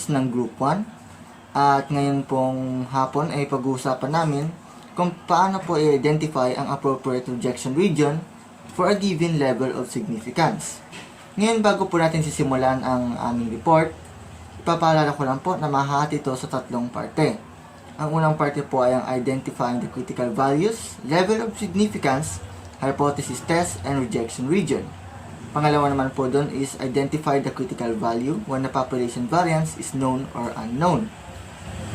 Science ng Group 1. At ngayon pong hapon ay pag-uusapan namin kung paano po i-identify ang appropriate rejection region for a given level of significance. Ngayon, bago po natin sisimulan ang aming report, ipapaalala ko lang po na mahahati ito sa tatlong parte. Ang unang parte po ay ang identifying the critical values, level of significance, hypothesis test, and rejection region. Pangalawa naman po doon is identify the critical value when the population variance is known or unknown.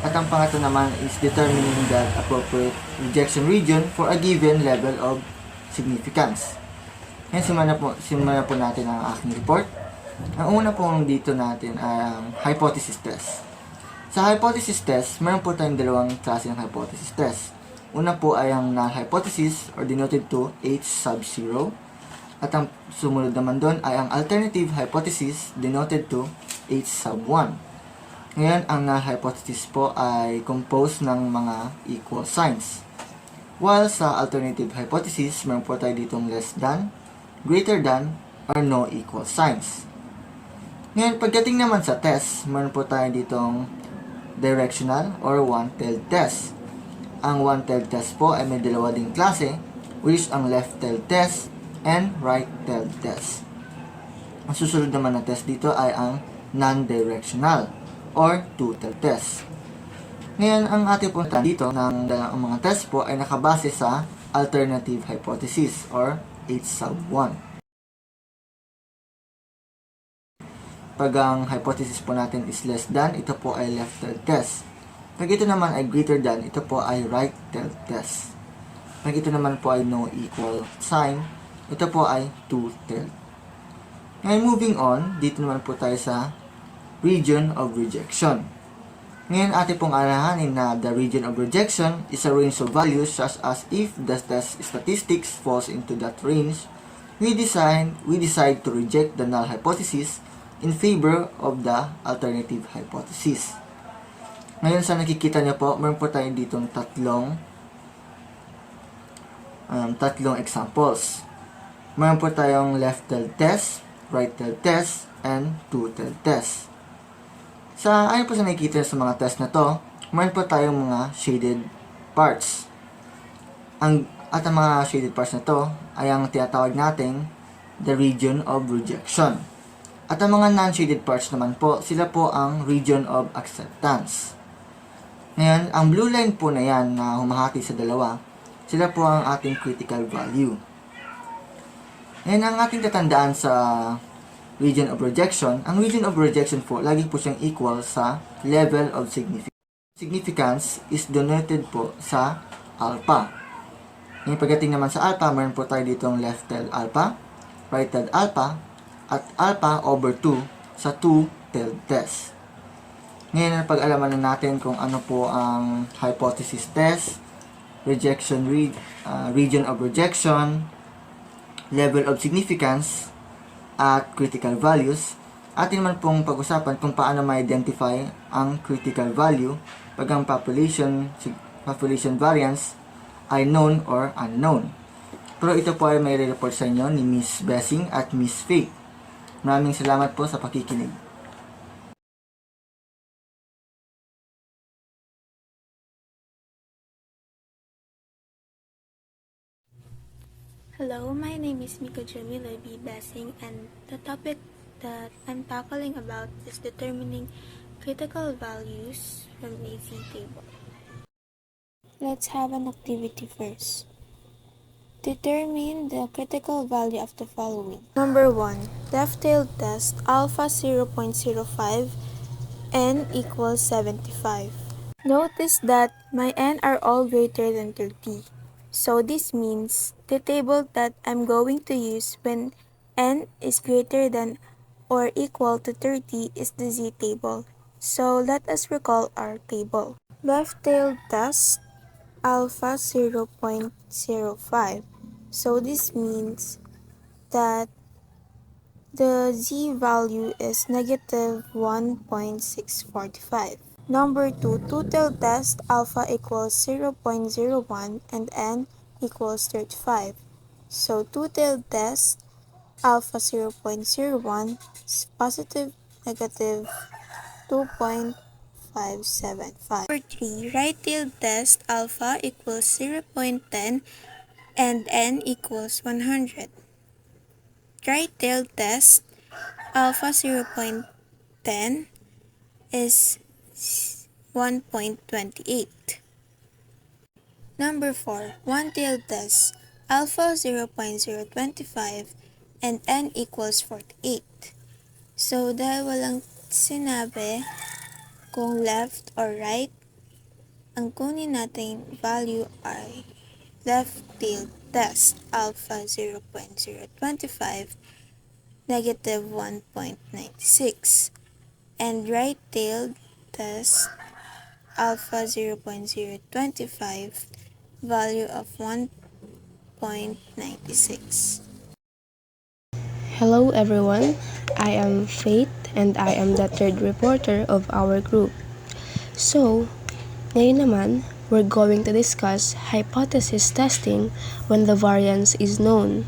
At ang pangatlo naman is determining the appropriate rejection region for a given level of significance. Ngayon, simulan na po natin ang aking report. Ang una po dito natin ay ang hypothesis test. Sa hypothesis test, meron po tayong dalawang klase ng hypothesis test. Una po ay ang null hypothesis or denoted to H sub 0. At ang sumunod naman doon ay ang alternative hypothesis denoted to H sub 1. Ngayon, ang null hypothesis po ay composed ng mga equal signs. While sa alternative hypothesis, meron po tayo ditong less than, greater than, or no equal signs. Ngayon, pagdating naman sa test, meron po tayo ditong directional or one-tailed test. Ang one-tailed test po ay may dalawa ding klase, which is ang left-tailed test and right-tailed test. Ang susunod naman na test dito ay ang non-directional or two-tailed test. Ngayon, ang ating punta dito ng mga test po ay nakabase sa alternative hypothesis or H sub 1. Pag ang hypothesis po natin is less than, ito po ay left-tailed test. Pag ito naman ay greater than, ito po ay right-tailed test. Pag ito naman po ay no equal sign, ito po ay two-tailed. Ngayon, moving on, dito naman po tayo sa region of rejection. Ngayon, ating pong alahanin na the region of rejection is a range of values such as if the test statistics falls into that range, we decide to reject the null hypothesis in favor of the alternative hypothesis. Ngayon, sa nakikita niyo po, meron po tayo ditong tatlong examples. Meron po tayong left-tailed test, right-tailed test, and two-tailed test. Ayon po sa nakikita sa mga test na to, meron po tayong mga shaded parts. At ang mga shaded parts na to ay ang tinatawag nating the region of rejection. At ang mga non-shaded parts naman po, sila po ang region of acceptance. Ngayon, ang blue line po na yan na humahati sa dalawa, sila po ang ating critical value. Ngayon, ang ating tatandaan sa region of rejection, ang region of rejection po, lagi po siyang equal sa level of significance. Significance is denoted po sa alpha. Ngayon, pagdating naman sa alpha, meron po tayo ditong left-tailed alpha, right-tailed alpha, at alpha over 2 sa two-tailed test. Ngayon, pag-alaman na natin kung ano po ang hypothesis test, rejection region of rejection, level of significance, at critical values. Atin naman pong pag-usapan kung paano ma-identify ang critical value pag ang population variance ay known or unknown. Pero ito po ay may report sa inyo ni Miss Bessing at Miss Faith. Maraming salamat po sa pakikinig. Hello, my name is Miko Jamila B. Bessing, and the topic that I'm tackling about is determining critical values from a Z table. Let's have an activity first. Determine the critical value of the following. Number 1. Left-tailed test alpha 0.05 n equals 75. Notice that my n are all greater than 30. So this means the table that I'm going to use when n is greater than or equal to 30 is the Z table. So let us recall our table. Left-tailed test alpha 0.05. So this means that the Z value is negative 1.645. Number 2, two-tailed test alpha equals 0.01 and n equals 35. So two-tailed test alpha 0.01 is positive, negative, 2.575. Number 3, right-tailed test alpha equals 0.10 and n equals 100. Right-tailed test alpha 0.10 is 1.28. Number 4, one-tailed test alpha 0.025 and n equals 48. So, dahil walang sinabi kung left or right, ang kunin nating value ay left-tailed test alpha 0.025 negative 1.96 and right-tailed test alpha 0.025 value of 1.96. Hello everyone, I am Faith and I am the third reporter of our group. So, ngayon naman, we're going to discuss hypothesis testing when the variance is known.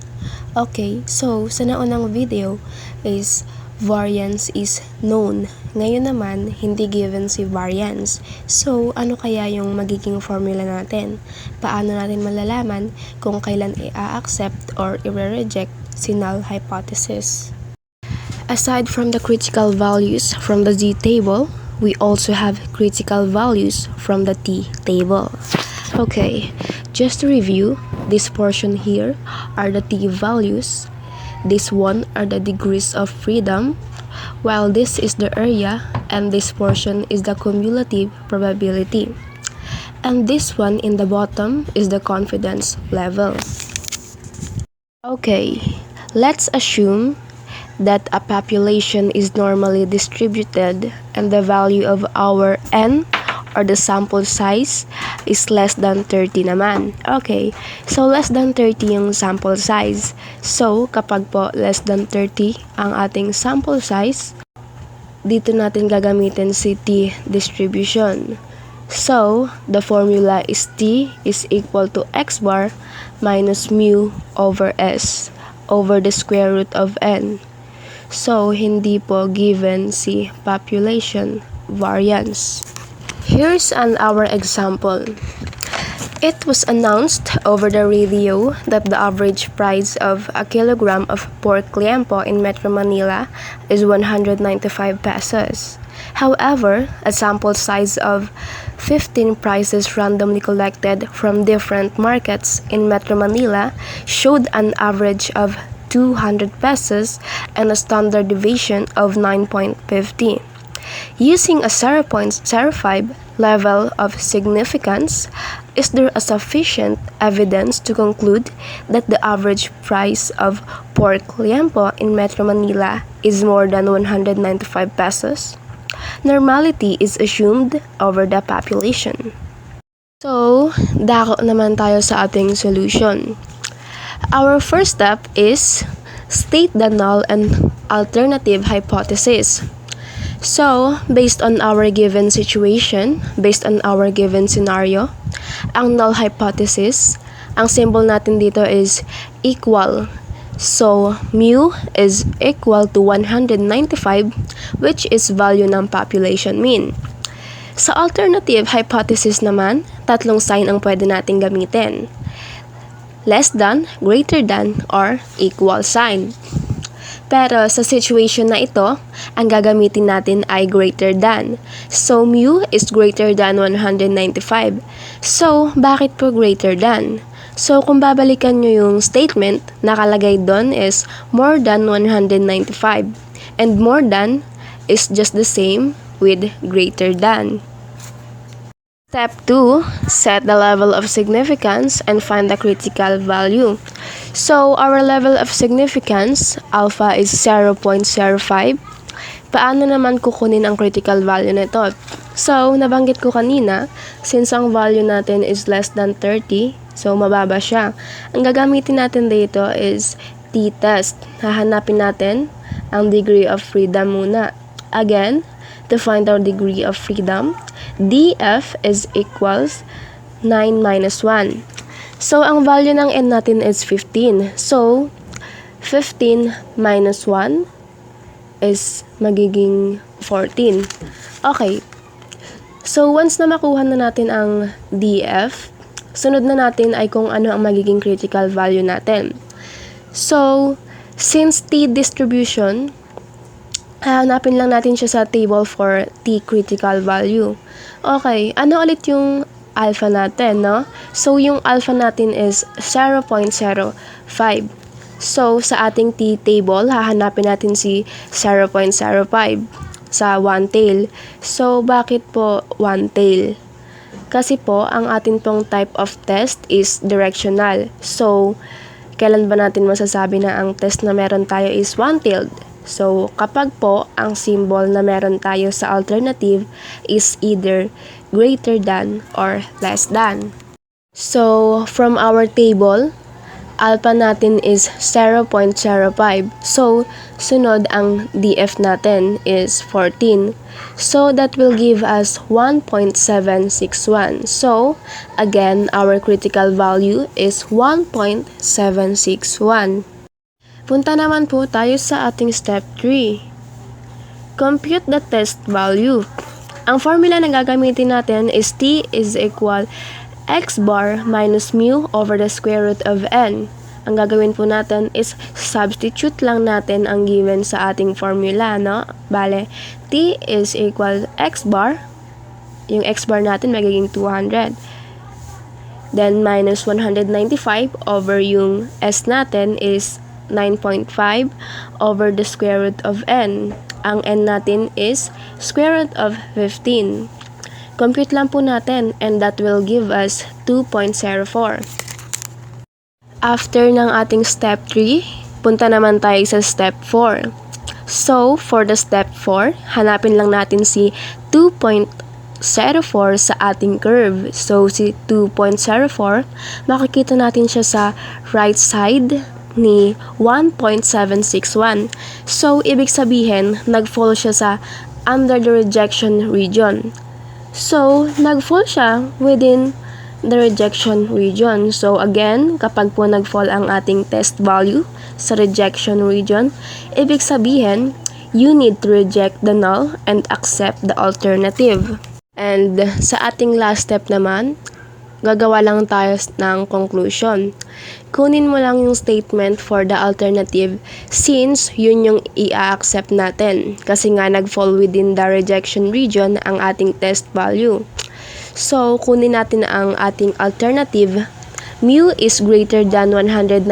Okay, so sa naunang video is variance is known. Ngayon naman, hindi given si variance. So, ano kaya yung magiging formula natin? Paano natin malalaman kung kailan i-accept or i-reject si null hypothesis? Aside from the critical values from the Z table, we also have critical values from the T table. Okay, just to review, this portion here are the T values, this one are the degrees of freedom, while this is the area and this portion is the cumulative probability. And this one in the bottom is the confidence level. Okay, let's assume that a population is normally distributed and the value of our n or the sample size is less than 30 naman. Okay, so less than 30 yung sample size. So, kapag po less than 30 ang ating sample size, dito natin gagamitin si T distribution. So, the formula is T is equal to x bar minus mu over S over the square root of n. So, hindi po given si population variance. Here's our example. It was announced over the radio that the average price of a kilogram of pork liempo in Metro Manila is 195 pesos. However, a sample size of 15 prices randomly collected from different markets in Metro Manila showed an average of 200 pesos and a standard deviation of 9.50. Using a 0.05 level of significance, is there a sufficient evidence to conclude that the average price of pork liempo in Metro Manila is more than 195 pesos? Normality is assumed over the population. So, dako naman tayo sa ating solution. Our first step is state the null and alternative hypothesis. So, based on our given situation, based on our given scenario, ang null hypothesis, ang symbol natin dito is equal. So, mu is equal to 195, which is value ng population mean. Sa alternative hypothesis naman, tatlong sign ang pwede nating gamitin. Less than, greater than, or equal sign. Pero sa situation na ito, ang gagamitin natin ay greater than. So, mu is greater than 195. So, bakit po greater than? So, kung babalikan nyo yung statement, nakalagay doon is more than 195. And more than is just the same with greater than. Step 2, set the level of significance and find the critical value. So, our level of significance, alpha is 0.05. Paano naman kukunin ang critical value nito? So, nabanggit ko kanina, since ang value natin is less than 30, so mababa siya. Ang gagamitin natin dito is t-test. Hahanapin natin ang degree of freedom muna. Again, to find our degree of freedom, df is equals 9 minus 1. So, ang value ng n natin is 15. So, 15 minus 1 is magiging 14. Okay. So, once na makuha na natin ang DF, sunod na natin ay kung ano ang magiging critical value natin. So, since T distribution, hanapin lang natin siya sa table for T critical value. Okay, ano ulit yung alpha natin, no? So, yung alpha natin is 0.05. So, sa ating T table, hahanapin natin si 0.05 sa one tail. So, bakit po one tail? Kasi po, ang atin pong type of test is directional. So, kailan ba natin masasabi na ang test na meron tayo is one-tailed? So, kapag po ang symbol na meron tayo sa alternative is either greater than or less than. So, from our table, alpha natin is 0.05. So, sunod ang DF natin is 14. So, that will give us 1.761. So, again, our critical value is 1.761. Punta naman po tayo sa ating step 3. Compute the test value. Ang formula na gagamitin natin is T is equal x bar minus mu over the square root of n. Ang gagawin po natin is substitute lang natin ang given sa ating formula, no? Bale, T is equal x bar. Yung x bar natin magiging 200. Then, minus 195 over yung s natin is 9.5 over the square root of n. Ang n natin is square root of 15. Compute lang po natin and that will give us 2.04. After ng ating step 3, punta naman tayo sa step 4. So, for the step 4, hanapin lang natin si 2.04 sa ating curve. So, si 2.04, makikita natin siya sa right side ni 1.761. So, ibig sabihin, nag-fall siya sa under the rejection region. So, nag-fall siya within the rejection region. So, again, kapag po nag-fall ang ating test value sa rejection region, ibig sabihin, you need to reject the null and accept the alternative. And sa ating last step naman, gagawa lang tayo ng conclusion. Kunin mo lang yung statement for the alternative since yun yung i-accept natin kasi nga nag-fall within the rejection region ang ating test value. So, kunin natin ang ating alternative. Mu is greater than 195.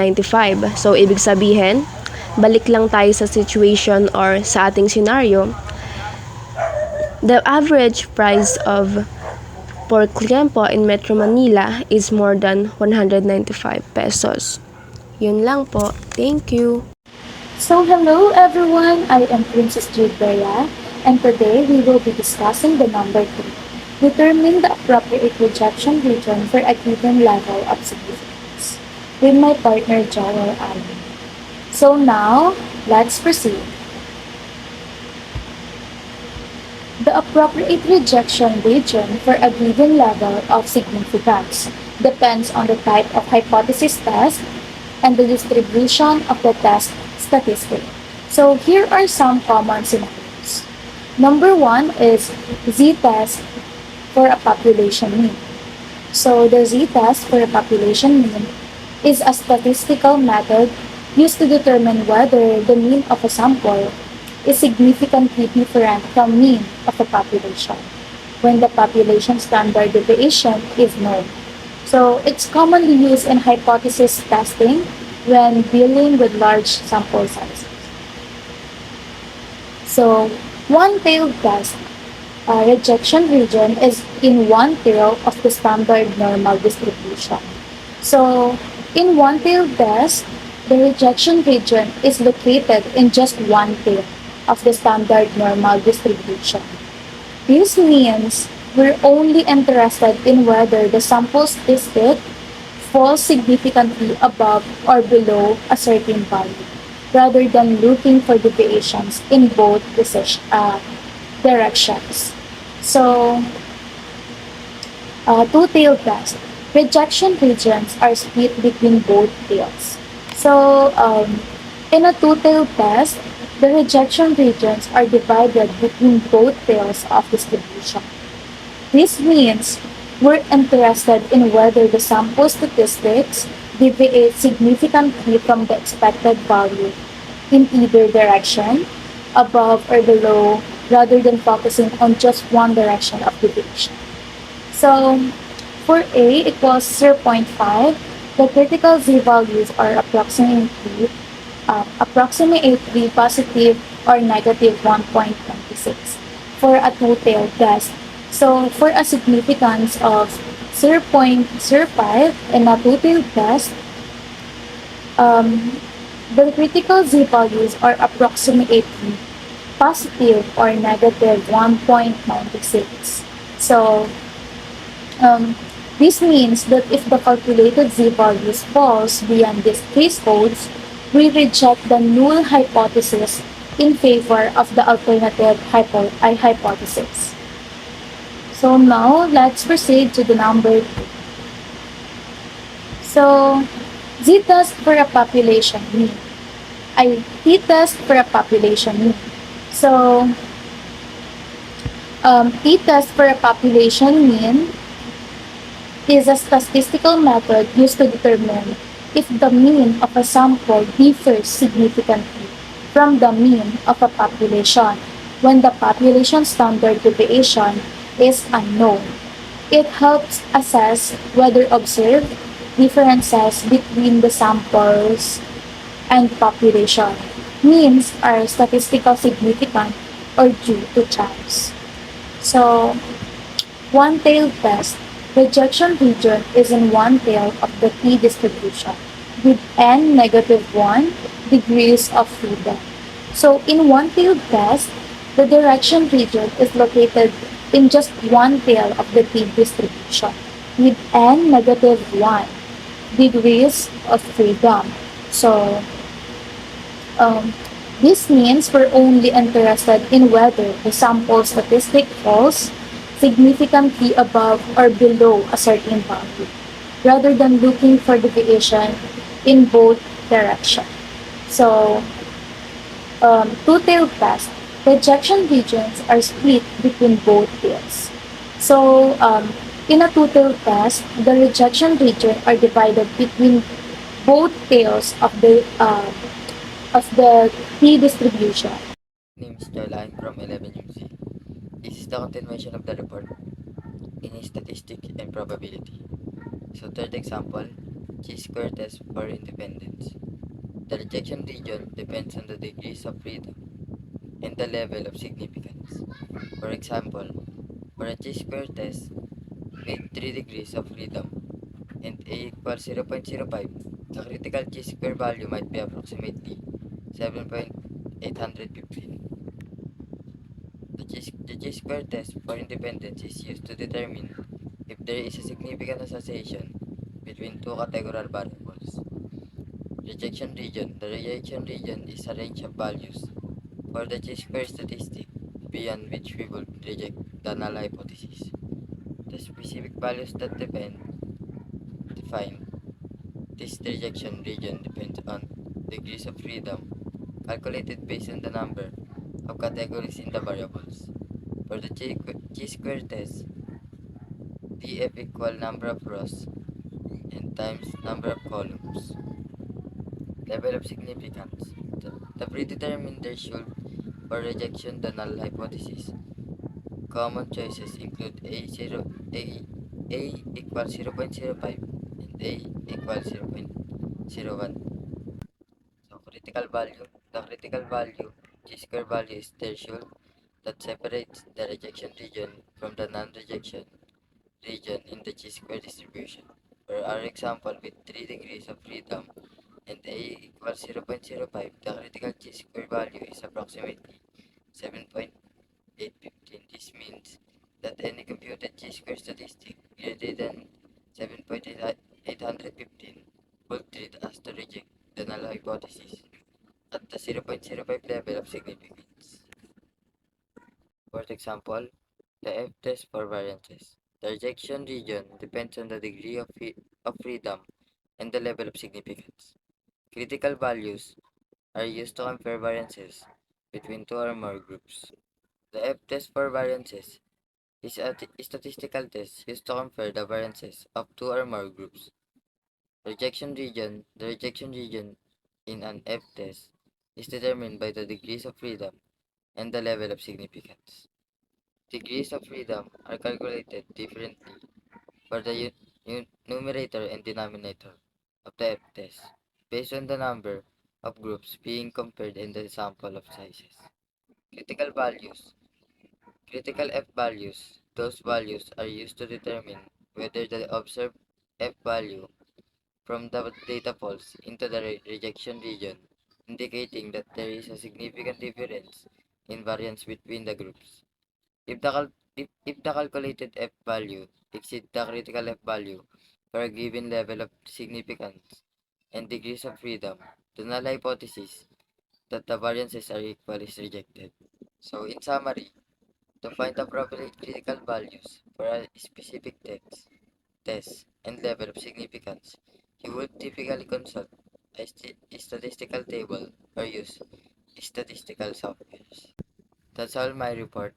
So, ibig sabihin, balik lang tayo sa situation or sa ating scenario. The average price of for Cliempo in Metro Manila is more than 195 pesos. Yun lang po. Thank you. So hello everyone, I am Princess Jade Bea, and today we will be discussing the number 3. Determine the appropriate rejection region for a given level of significance with my partner Joel Allen. So now, let's proceed. The appropriate rejection region for a given level of significance depends on the type of hypothesis test and the distribution of the test statistic. So here are some common scenarios. Number 1 is z-test for a population mean. So the z-test for a population mean is a statistical method used to determine whether the mean of a sample is significantly different from mean of a population when the population standard deviation is known. So it's commonly used in hypothesis testing when dealing with large sample sizes. So one-tailed test rejection region is in one tail of the standard normal distribution. So in one-tailed test, the rejection region is located in just one tail of the standard normal distribution. This means we're only interested in whether the sample statistic falls significantly above or below a certain value, rather than looking for deviations in both directions. So, two-tailed test. Rejection regions are split between both tails. So, in a two-tailed test, the rejection regions are divided between both tails of distribution. This means we're interested in whether the sample statistics deviate significantly from the expected value in either direction, above or below, rather than focusing on just one direction of deviation. So, for A equals 0.5, the critical z-values are approximately positive or negative 1.26 for a two-tailed test. So, for a significance of 0.05 in a two-tailed test, the critical z-values are approximately positive or negative 1.96. So, this means that if the calculated z-values falls beyond these thresholds, we reject the null hypothesis in favor of the alternative hypothesis. So now, let's proceed to the number 2. So, z-test for a population mean. T-test for a population mean. So, t-test for a population mean is a statistical method used to determine if the mean of a sample differs significantly from the mean of a population when the population standard deviation is unknown. It helps assess whether observed differences between the samples and population means are statistical significant or due to chance. So, one-tailed test. Rejection region is in one tail of the t-distribution with n negative 1 degrees of freedom. So in one-tailed test, the direction region is located in just one tail of the t-distribution with n negative 1 degrees of freedom. So this means we're only interested in whether the sample statistic falls significantly above or below a certain value, rather than looking for deviation in both directions. So, two-tailed test, rejection regions are split between both tails. So, in a two-tailed test, the rejection region are divided between both tails of the t-distribution. Name is Caroline from 11UC. This is the continuation of the report in statistic and probability. So third example, chi-square test for independence. The rejection region depends on the degrees of freedom and the level of significance. For example, for a chi-square test with 3 degrees of freedom and a equals 0.05, the critical chi-square value might be approximately 7.815. The chi-square test for independence is used to determine if there is a significant association between two categorical variables. Rejection region. The rejection region is a range of values for the chi-square statistic beyond which we would reject the null hypothesis. The specific values that define this rejection region depends on degrees of freedom calculated based on the number of categories in the variables. For the chi-square test, df equal number of rows and times number of columns. Level of significance. The predetermined threshold for rejection the null hypothesis. Common choices include A equals 0.05 and A equals 0.01. So critical value. The critical value chi-square value is threshold that separates the rejection region from the non-rejection region in the chi-square distribution. For our example with 3 degrees of freedom and A equals 0.05, the critical chi-square value is approximately 7.815. This means that any computed chi-square statistic greater than 7.815 would treat us to reject the null hypothesis at the 0.05 level of significance. For example, the F-test for variances. The rejection region depends on the degree of freedom and the level of significance. Critical values are used to compare variances between two or more groups. The F-test for variances is a statistical test used to compare the variances of two or more groups. The rejection region in an F-test is determined by the degrees of freedom and the level of significance. Degrees of freedom are calculated differently for the numerator and denominator of the F-test based on the number of groups being compared and the sample of sizes. Critical values. Critical F values. Those values are used to determine whether the observed F value from the data falls into the rejection region, indicating that there is a significant difference in variance between the groups. If the calculated F value exceeds the critical F value for a given level of significance and degrees of freedom, the null hypothesis that the variances are equal is rejected. So, in summary, to find appropriate critical values for a specific test, and level of significance, you would typically consult a statistical table or use statistical softwares. That's all my report.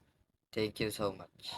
Thank you so much.